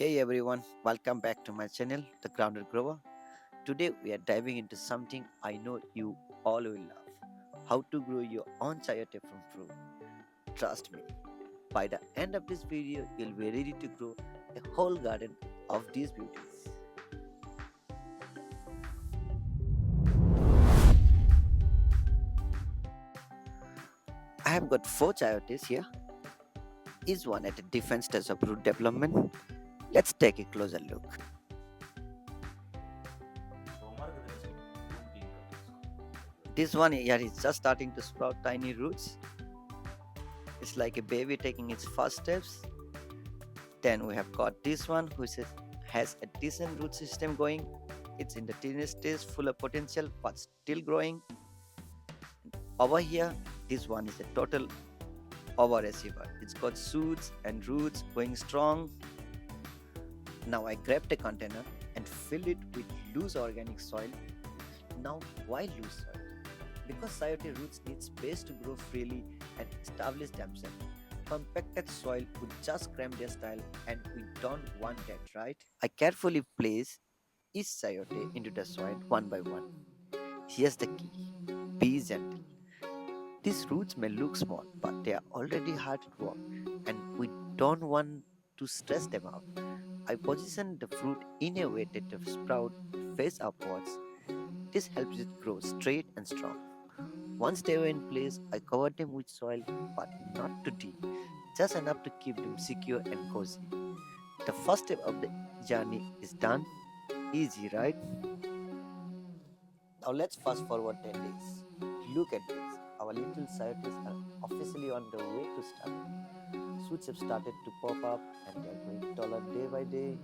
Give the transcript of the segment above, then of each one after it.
Hey everyone, welcome back to my channel, The Grounded Grower. Today we are diving into something I know you all will love, how to grow your own chayote from fruit. Trust me, by the end of this video, you'll be ready to grow a whole garden of these beauties. I have got 4 chayotes here, each one at a different stage of root development. Let's take a closer look. This one here is just starting to sprout tiny roots. It's like a baby taking its first steps. Then we have got this one which has a decent root system going. It's in the teenage stage, full of potential but still growing. Over here, this one is a total overachiever. It's got shoots and roots going strong. Now I grabbed a container and filled it with loose organic soil. Now why loose soil? Because chayote roots need space to grow freely and establish themselves. Compacted soil would just cramp their style and we don't want that, right? I carefully place each chayote into the soil one by one. Here's the key. Be gentle. These roots may look small, but they are already hard at work and we don't want to stress them out. I position the fruit in a way that the sprout face upwards. This helps it grow straight and strong. Once they were in place, I covered them with soil, but not too deep, just enough to keep them secure and cozy. The first step of the journey is done. Easy, right? Now let's fast forward 10 days. Look at this. Our little scientists are officially on the way to start. Shoots have started to pop up and they are growing taller day by day.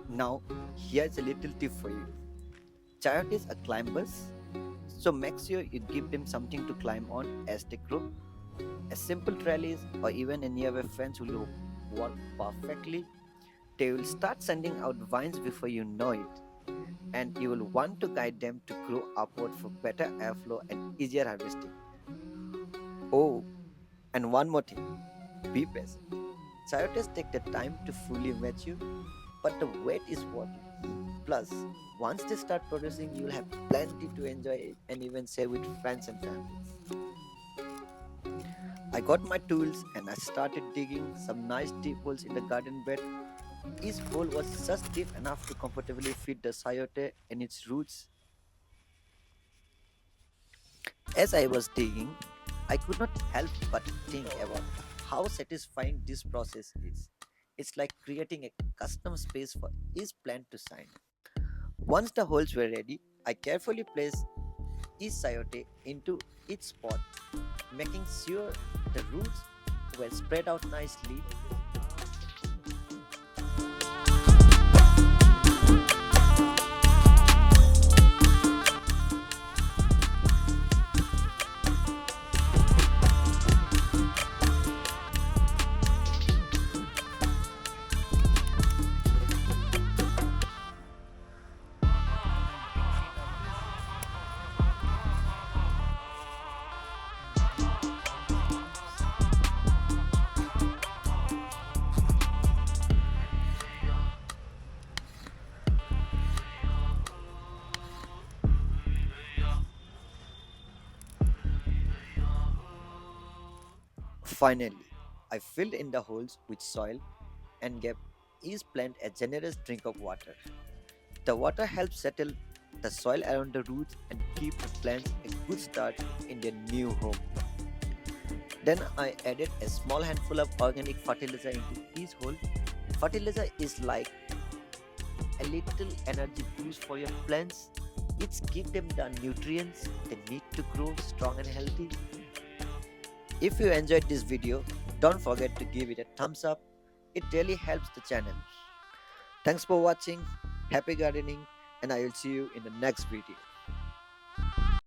Now, here's a little tip for you. Chayotes are climbers, so make sure you give them something to climb on as they grow. A simple trellis or even a nearby fence will work perfectly. They will start sending out vines before you know it, and you will want to guide them to grow upward for better airflow and easier harvesting. Oh, and one more thing, be patient. Chayotes take the time to fully mature, but the wait is worth it. Plus, once they start producing, you will have plenty to enjoy and even share with friends and family. I got my tools and I started digging some nice deep holes in the garden bed. Each hole was just deep enough to comfortably fit the chayote and its roots. As I was digging, I could not help but think about how satisfying this process is. It's like creating a custom space for each plant to shine. Once the holes were ready, I carefully placed each chayote into its spot, making sure the roots were spread out nicely. Finally, I filled in the holes with soil and gave each plant a generous drink of water. The water helps settle the soil around the roots and give the plants a good start in their new home. Then I added a small handful of organic fertilizer into each hole. Fertilizer is like a little energy boost for your plants. It gives them the nutrients they need to grow strong and healthy. If you enjoyed this video, don't forget to give it a thumbs up. It really helps the channel. Thanks for watching. Happy gardening, and I will see you in the next video.